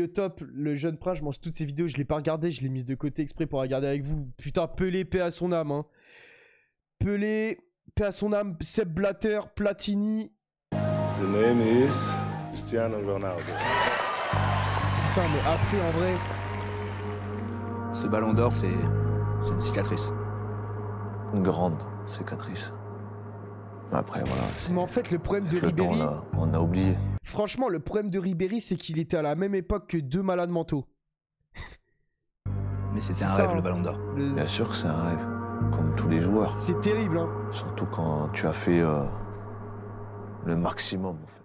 au top, le jeune prince, je mange toutes ses vidéos, je l'ai pas regardé, je l'ai mise de côté exprès pour regarder avec vous. Putain, Pelé, paix à son âme, hein. Pelé, paix à son âme, Sepp Blatter, Platini. The name is Cristiano Ronaldo. Putain, mais après, en vrai... Ce ballon d'or, c'est une cicatrice. Une grande cicatrice. Après, voilà. Mais en fait, le problème de Le temps, Ribéry... on a oublié. Franchement, le problème de Ribéry, c'est qu'il était à la même époque que deux malades mentaux. Mais c'était C'est un ça, rêve, hein. le ballon d'or. Bien sûr que c'est un rêve. Comme tous les joueurs. C'est terrible, hein. Surtout quand tu as fait le maximum, en fait.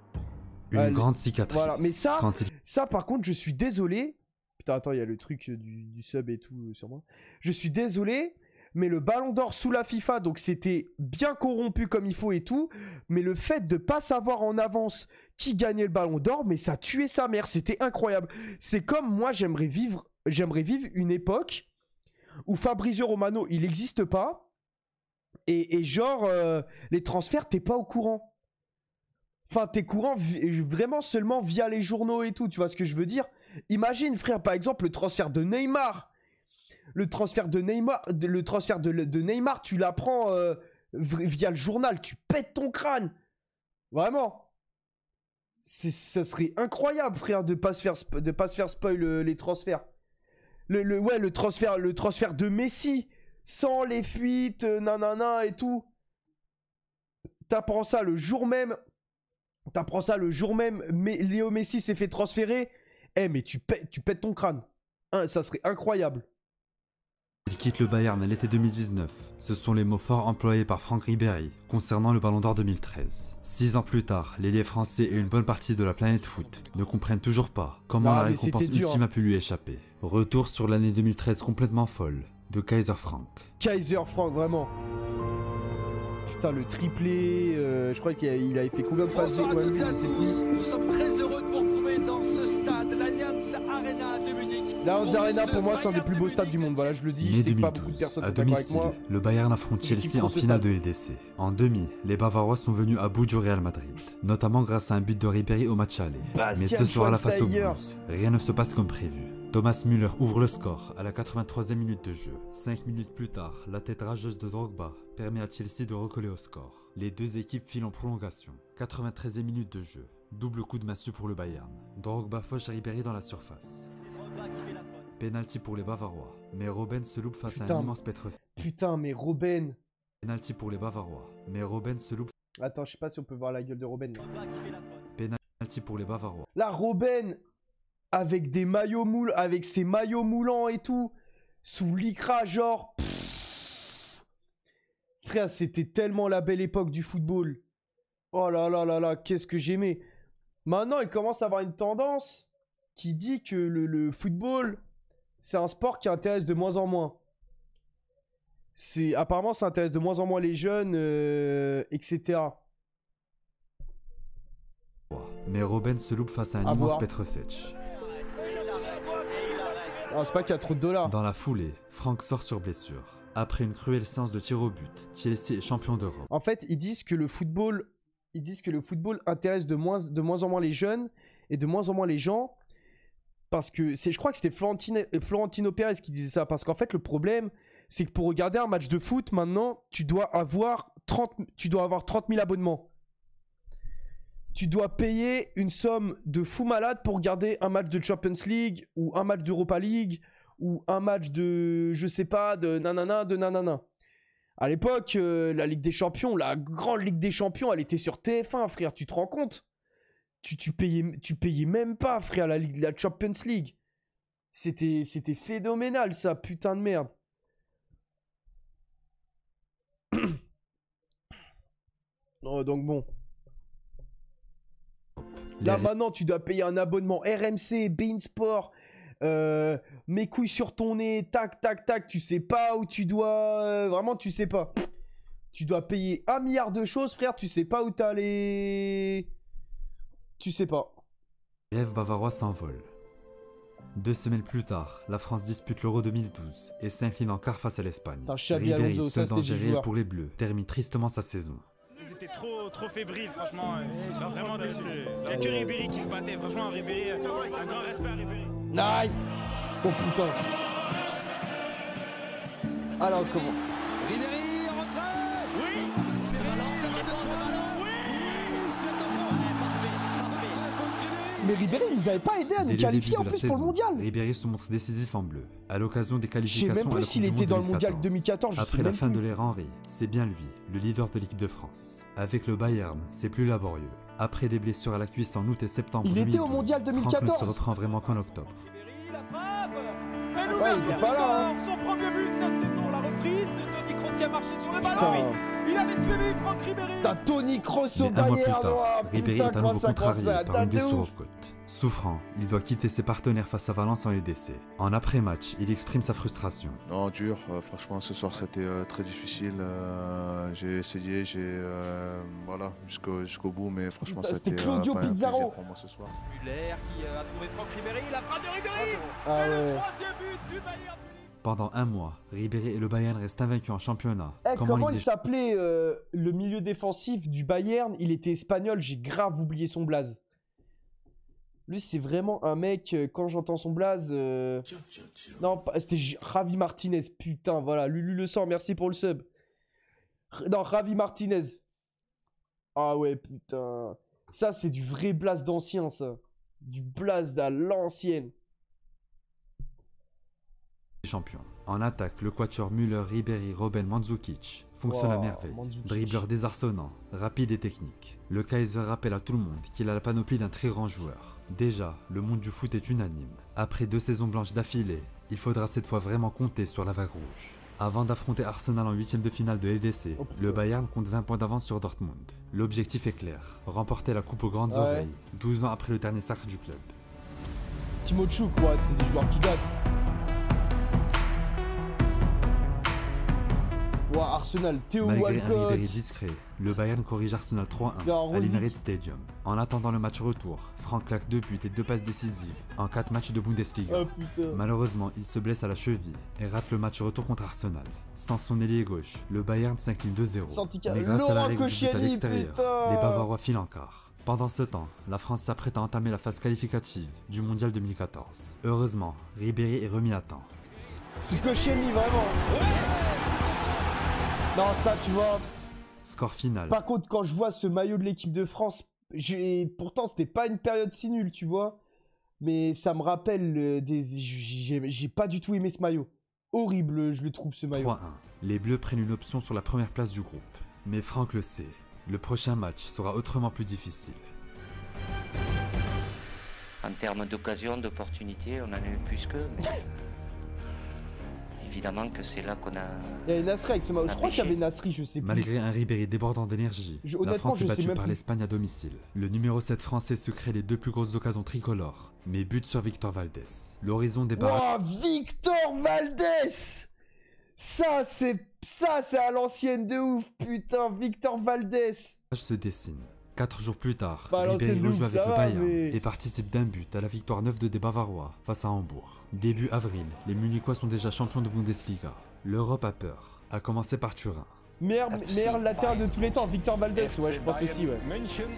Une grande cicatrice. Voilà, mais ça, Quand il... ça par contre, je suis désolé. Putain, attends, il y a le truc du sub et tout sur moi. Je suis désolé, mais le ballon d'or sous la FIFA, donc c'était bien corrompu comme il faut et tout. Mais le fait de pas savoir en avance qui gagnait le ballon d'or, mais ça tuait sa mère. C'était incroyable. C'est comme moi, j'aimerais vivre une époque où Fabrizio Romano, il n'existe pas. Et genre, les transferts, t'es pas au courant. Enfin, t'es courant vraiment seulement via les journaux et tout, tu vois ce que je veux dire? Imagine, frère, par exemple, le transfert de Neymar. Le transfert de Neymar, tu l'apprends via le journal, tu pètes ton crâne. Vraiment. Ça serait incroyable, frère, de pas se faire spoil les transferts. Le transfert de Messi, sans les fuites, nanana et tout. T'apprends ça le jour même. Mais Léo Messi s'est fait transférer. Mais tu pètes ton crâne. Hein, ça serait incroyable. Il quitte le Bayern à l'été 2019. Ce sont les mots forts employés par Franck Ribéry concernant le Ballon d'Or 2013. 6 ans plus tard, l'ailier français et une bonne partie de la planète foot ne comprennent toujours pas comment la récompense ultime a pu lui échapper. Retour sur l'année 2013 complètement folle de Kaiser Frank. Kaiser Frank, vraiment. Putain, le triplé, je crois qu'il avait fait combien de passes? Bonsoir à toutes et à tous, nous sommes très heureux de vous retrouver dans ce stade, l'Allianz Arena de Munich. L'Allianz Arena, pour moi, c'est un des plus beaux stades du monde. Voilà, je le dis, je sais que pas beaucoup de personnes sont d'accord avec moi. Le Bayern affronte Chelsea en finale de LDC. En demi, les Bavarois sont venus à bout du Real Madrid, notamment grâce à un but de Ribéry au match aller. Mais ce soir-là face aux Blues, rien ne se passe comme prévu. Thomas Müller ouvre le score à la 83e minute de jeu. 5 minutes plus tard, la tête rageuse de Drogba permet à Chelsea de recoller au score. Les deux équipes filent en prolongation. 93e minute de jeu. Double coup de massue pour le Bayern. Drogba fauche Ribéry dans la surface. Penalty pour les Bavarois. Mais Robben se loupe face à un immense Petrus. Putain, mais Robben. Penalty pour les Bavarois. Mais Robben se loupe. Attends, je sais pas si on peut voir la gueule de Robben. Penalty pour les Bavarois. La Robben avec des maillots moulants, avec ses maillots moulants et tout, sous l'icra, genre. Frère, c'était tellement la belle époque du football. Oh là là là là, qu'est-ce que j'aimais. Maintenant, il commence à avoir une tendance qui dit que le football, c'est un sport qui intéresse de moins en moins. Apparemment, ça intéresse de moins en moins les jeunes, etc. Mais Robben se loupe face à un immense Petrosec. Ah, c'est pas qu'il y a trop de dollars. Dans la foulée, Franck sort sur blessure. Après une cruelle séance de tir au but, Chelsea est champion d'Europe. En fait, ils disent que le football intéresse de moins en moins les jeunes et de moins en moins les gens. Parce que je crois que c'était Florentino Pérez qui disait ça. Parce qu'en fait, le problème, c'est que pour regarder un match de foot, maintenant, tu dois avoir 30 000 abonnements. Tu dois payer une somme de fou malade pour regarder un match de Champions League ou un match d'Europa League ou un match de, je sais pas, de nanana. À l'époque, la Ligue des Champions, la grande Ligue des Champions, elle était sur TF1, frère, tu te rends compte? Tu payais même pas, frère, la Champions League. C'était phénoménal, ça, putain de merde. Donc bon. Là maintenant tu dois payer un abonnement RMC, Beansport, mes couilles sur ton nez, tac tac tac, tu sais pas où tu dois, vraiment tu sais pas. Tu dois payer 1 milliard de choses, frère, tu sais pas où t'as les... Tu sais pas. Les rêves bavarois s'envolent. 2 semaines plus tard, la France dispute l'Euro 2012 et s'incline en quart face à l'Espagne. Ribéry, seul danger réel pour les Bleus, termine tristement sa saison. ils étaient trop fébriles, franchement. Vraiment déçu. Il n'y a que Ribéry qui se battait. Franchement, Ribéry, un grand respect à Ribéry. Aïe. Oh putain. Alors, comment? Ribéry en retrait. Oui. Mais Ribéry nous avait pas aidé à nous qualifier en plus pour le mondial. Ribéry se montre décisif en bleu. À l'occasion des qualifications, je sais même plus s'il était dans le mondial 2014. Après la fin de l'ère Henry, c'est bien lui, le leader de l'équipe de France. Avec le Bayern, c'est plus laborieux. Après des blessures à la cuisse en août et septembre 2012, il était au mondial 2014. Franck ne se reprend vraiment qu'en octobre. Ribéry, la frappe. Et ouais, il était pas là. Hein. Son premier but cette saison, la reprise de Toni Kroos qui a marché sur le ballon. Il avait suivi Franck Ribéry. T'as Toni Kroos au Bayern. Un mois plus tard, Ribéry est à nouveau contrarié par une blessure aux côtes. Souffrant, il doit quitter ses partenaires face à Valence en LDC. En après-match, il exprime sa frustration. Non, dur. Franchement, ce soir, c'était très difficile. J'ai essayé, voilà, jusqu'au bout, mais franchement, c'était Claudio pas un Pizarro plaisir pour moi ce soir. Muller qui a trouvé Franck Ribéry, la frappe de Ribéry. Ah ouais. Le troisième but du Bayern. Pendant un mois, Ribéry et le Bayern restent invaincus en championnat. Comment il s'appelait le milieu défensif du Bayern? Il était espagnol, j'ai grave oublié son blaze. Lui, c'est vraiment un mec, quand j'entends son blaze... Non, c'était Javi Martinez, putain, voilà. Lulu le sang, merci pour le sub. Non, Javi Martinez. Ah ouais, putain. Ça, c'est du vrai blaze d'ancien, ça. Du blaze à l'ancienne. Champion. En attaque, le quatuor Müller, Ribéry, Robben, Mandzukic fonctionne à merveille. Dribbleur désarçonnant, rapide et technique. Le Kaiser rappelle à tout le monde qu'il a la panoplie d'un très grand joueur. Déjà, le monde du foot est unanime. Après 2 saisons blanches d'affilée, il faudra cette fois vraiment compter sur la vague rouge. Avant d'affronter Arsenal en 8e de finale de LDC, le Bayern compte 20 points d'avance sur Dortmund. L'objectif est clair, remporter la coupe aux grandes oreilles, 12 ans après le dernier sacre du club. Timo Tchouk, ouais, c'est des joueurs qui datent. Wow, Arsenal, Théo Malgré Walcott. un Ribéry discret, le Bayern corrige Arsenal 3-1 à l'Emirates Stadium. En attendant le match retour, Franck claque 2 buts et 2 passes décisives en 4 matchs de Bundesliga. Oh, malheureusement, il se blesse à la cheville et rate le match retour contre Arsenal. Sans son ailier gauche, le Bayern s'incline 2-0. Mais grâce à la règle du but à l'extérieur, les Bavarois filent en quart. Pendant ce temps, la France s'apprête à entamer la phase qualificative du Mondial 2014. Heureusement, Ribéry est remis à temps. Ce Koscielny, vraiment. Non, ça, tu vois. Score final. Par contre, quand je vois ce maillot de l'équipe de France, pourtant, c'était pas une période si nulle, tu vois. Mais ça me rappelle j'ai pas du tout aimé ce maillot. Horrible, je le trouve, ce maillot. 3-1. Les Bleus prennent une option sur la première place du groupe. Mais Franck le sait. Le prochain match sera autrement plus difficile. En termes d'occasion, d'opportunité, on en a eu plus qu'eux, mais évidemment que c'est là qu'on a... Il y avait Nasri avec ce maillot. Je crois qu'il y avait Nasri, je sais plus. Malgré un Ribéry débordant d'énergie, la France est battue par l'Espagne à domicile. Le numéro 7 français se crée les 2 plus grosses occasions tricolores, mais but sur Victor Valdés. L'horizon des barrages... Oh, Victor Valdés! Ça, c'est à l'ancienne de ouf, putain, Victor Valdés. Se dessine. 4 jours plus tard, bah, Ribéry rejoue avec le Bayern et participe d'un but à la victoire 9-2 des Bavarois face à Hambourg. Début avril, les Munichois sont déjà champions de Bundesliga. L'Europe a peur, à commencer par Turin. Meilleur latéral de tous les temps, Victor Valdés, ouais, je pense aussi, ouais. München.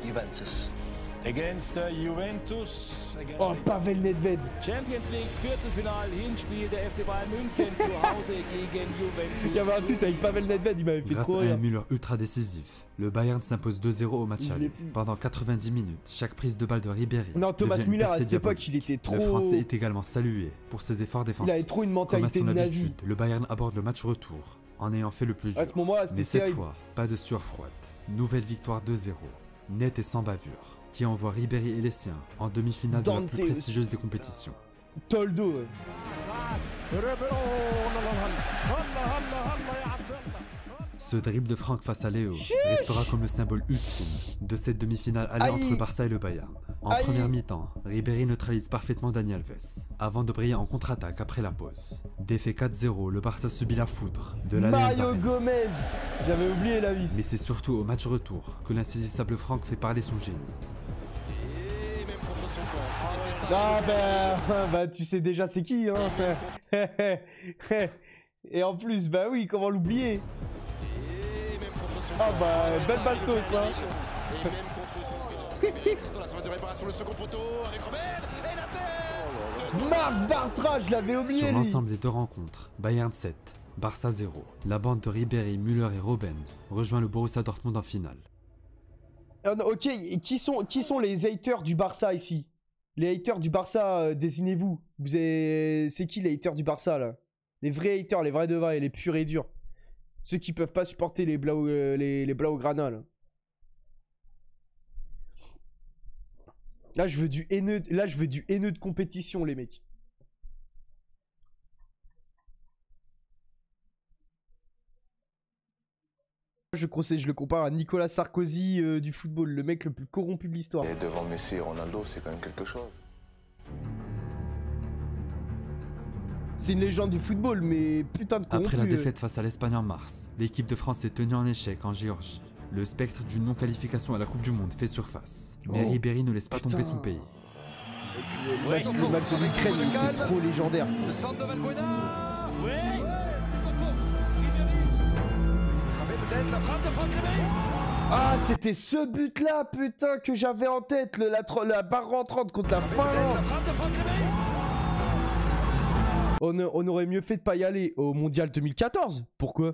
Juventus. Against Juventus. Oh, Pavel Nedved. Champions League, Viertelfinale, Hinspiel der FC Bayern München zu Hause gegen Juventus. Il y avait un tweet avec Pavel Nedved, il m'avait fait trop rire. Grâce à un Müller ultra décisif, le Bayern s'impose 2-0 au match aller. Pendant 90 minutes, chaque prise de balle de Ribéry. Non, Thomas Müller à cette époque, il était trop... Le Français est également salué pour ses efforts défensifs. Il avait trop une mentalité de nazi. Le Bayern aborde le match retour en ayant fait le plus dur. À ce moment-là, c'était terrible. Mais cette fois, pas de sueur froide. Nouvelle victoire 2-0, nette et sans bavure, qui envoie Ribéry et les siens en demi-finale de la plus prestigieuse des compétitions. Toldo. Ce dribble de Franck face à Léo restera comme le symbole ultime de cette demi-finale allant entre le Barça et le Bayern. En première mi-temps, Ribéry neutralise parfaitement Dani Alves, avant de briller en contre-attaque après la pause. Défait 4-0, le Barça subit la foudre de l'Allianz Mario Gomez. J'avais oublié la vis. Mais c'est surtout au match retour que l'insaisissable Franck fait parler son génie. Ah bah tu sais déjà c'est qui, hein. Et en plus, bah oui, comment l'oublier. Ah bah, belle bastos, hein. Et même contre son la surface de réparation, le second poteau avec Robben et la tête. Marc Bartra, je l'avais oublié. Sur lui. l'ensemble des deux rencontres, Bayern 7, Barça 0, la bande de Ribéry, Müller et Robben rejoint le Borussia Dortmund en finale. Ok, et qui sont les haters du Barça ici? Les haters du Barça, désignez-vous. C'est qui les haters du Barça là? Les vrais haters, les vrais de vrais, les purs et durs. Ceux qui peuvent pas supporter les Blaugrana là. Là je veux du haineux de compétition les mecs. Je le compare à Nicolas Sarkozy du football, le mec le plus corrompu de l'histoire. Et devant Messi et Ronaldo, c'est quand même quelque chose. C'est une légende du football, mais putain de corrompu. Après la défaite face à l'Espagne en mars, l'équipe de France s'est tenue en échec en Géorgie. Le spectre d'une non-qualification à la Coupe du Monde fait surface. Mais Ribéry ne laisse pas tomber son pays. Ouais, le match de l'Ukraine était trop légendaire. Le centre de Valbuena. Ouais, c'est pas faux. Ribéry. C'est tramé peut-être la frappe de Franck Ribéry. Ah, c'était ce but-là, putain, que j'avais en tête, la barre rentrante contre la Finlande. La frappe de Franck Ribéry. On aurait mieux fait de pas y aller au Mondial 2014. Pourquoi?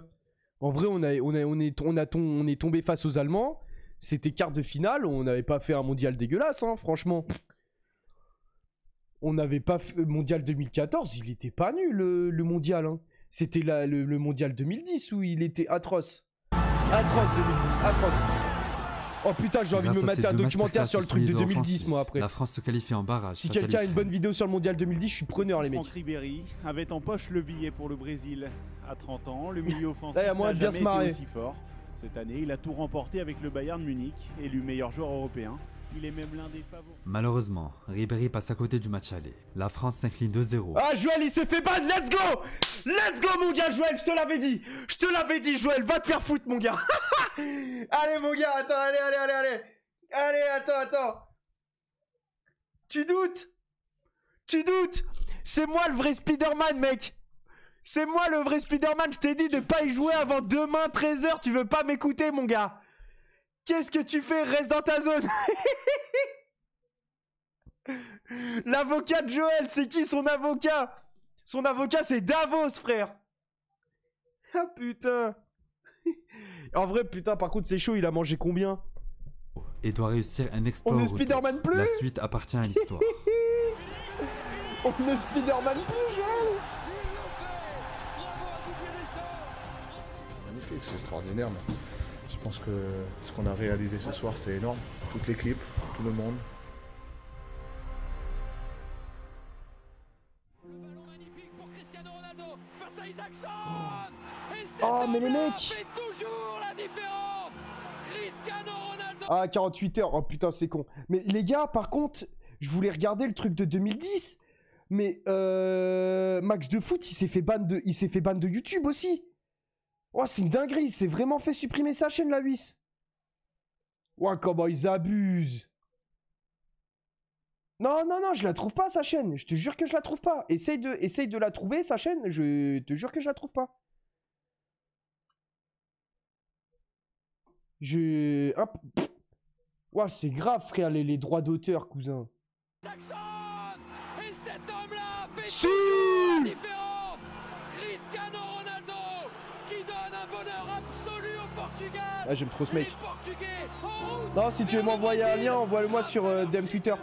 En vrai, on est tombé face aux Allemands. C'était quart de finale. On n'avait pas fait un Mondial dégueulasse, hein, franchement. On n'avait pas fait Mondial 2014. Il était pas nul le Mondial. Hein. C'était le Mondial 2010 où il était atroce. Atroce 2010, atroce. Oh putain, j'ai envie de me mettre un documentaire sur le truc de 2010 moi après. La France se qualifie en barrage. Si quelqu'un a une bonne vidéo sur le Mondial 2010, je suis preneur les mecs. Franck Ribéry avait en poche le billet pour le Brésil. À 30 ans, le milieu offensif à moi n'a de bien jamais se marrer. été aussi fort. Cette année, il a tout remporté avec le Bayern Munich, élu meilleur joueur européen. Il est même l'un des favoris. Malheureusement, Ribéry passe à côté du match aller. La France s'incline 2-0. Ah Joël, il s'est fait ban, let's go! Let's go mon gars Joël, je te l'avais dit! Je te l'avais dit Joël, va te faire foutre mon gars! Allez mon gars, attends, allez! Allez, attends! Tu doutes? C'est moi le vrai Spider-Man mec! C'est moi le vrai Spider-Man, je t'ai dit de pas y jouer avant demain 13h, tu veux pas m'écouter mon gars! Qu'est-ce que tu fais? Reste dans ta zone! L'avocat de Joël, c'est qui son avocat? Son avocat c'est Davos frère! Ah putain! En vrai putain par contre c'est chaud, il a mangé combien? Et doit réussir un exploit. On ne Spider-Man plus. La suite appartient à l'histoire. On ne Spider-Man plus Joël. Magnifique, c'est extraordinaire. Mais je pense que ce qu'on a réalisé ce soir, c'est énorme. Toute l'équipe, tout le monde. Le ballon magnifique pour Cristiano Ronaldo face à Isaacson. Oh mais les mecs! Fait toujours la différence. Cristiano Ronaldo. Ah 48 heures, oh putain c'est con. Mais les gars par contre, je voulais regarder le truc de 2010. Mais Max de Foot il s'est fait ban de YouTube aussi. Oh c'est une dinguerie, il s'est vraiment fait supprimer sa chaîne la Wiss. Oh comment ils abusent. Non, je la trouve pas sa chaîne. Je te jure que je la trouve pas. Essaye de la trouver sa chaîne, je te jure que je la trouve pas. Ouah, c'est grave, frère, les droits d'auteur, cousin. Et cet homme-là fait si la différence. Cristiano Ronaldo qui donne un bonheur absolu au Portugal. Ah, j'aime trop ce mec. Non, si tu veux m'envoyer un lien, envoie-le-moi sur DM Twitter.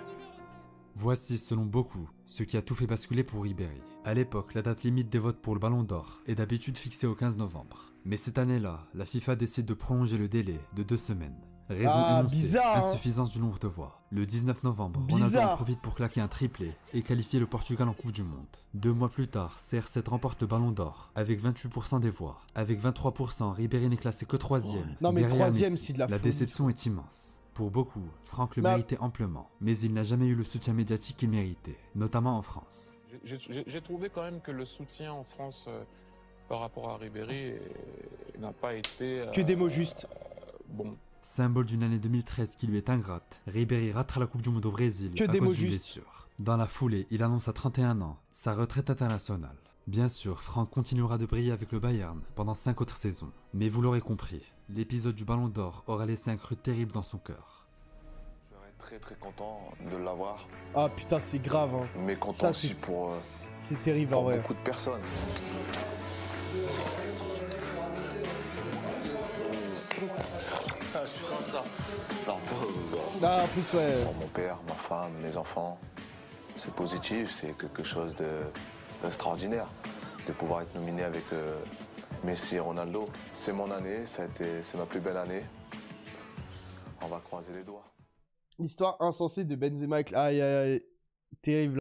Voici, selon beaucoup, ce qui a tout fait basculer pour Ribéry. À l'époque, la date limite des votes pour le Ballon d'Or est d'habitude fixée au 15 novembre. Mais cette année-là, la FIFA décide de prolonger le délai de 2 semaines. Raison énoncée, bizarre, hein. Insuffisance du nombre de voix. Le 19 novembre, Ronaldo en profite pour claquer un triplé et qualifier le Portugal en Coupe du Monde. 2 mois plus tard, CR7 remporte le Ballon d'Or avec 28% des voix. Avec 23%, Ribéry n'est classé que 3ème. Non mais Derrière 3ème Messi, c'est de la La folie. déception est immense. Pour beaucoup, Franck le méritait amplement, mais il n'a jamais eu le soutien médiatique qu'il méritait, notamment en France. J'ai trouvé quand même que le soutien en France par rapport à Ribéry n'a pas été... Que des mots justes. Bon. Symbole d'une année 2013 qui lui est ingrate, Ribéry ratera la Coupe du Monde au Brésil à cause d'une blessure. Dans la foulée, il annonce à 31 ans sa retraite internationale. Bien sûr, Franck continuera de briller avec le Bayern pendant 5 autres saisons. Mais vous l'aurez compris, L'épisode du Ballon d'Or aura laissé un creux terrible dans son cœur. Je serais très très content de l'avoir. Ah putain, c'est grave. Hein. Mais content ça, aussi pour c'est terrible en vrai. Beaucoup de personnes. Je suis content. Ah, en plus, ouais. Pour mon père, ma femme, mes enfants, c'est positif, c'est quelque chose d'extraordinaire de pouvoir être nominé avec Messi et Ronaldo. C'est mon année, c'est ma plus belle année. On va croiser les doigts. L'histoire insensée de Benzema avec... Aïe, aïe, aïe. Terrible.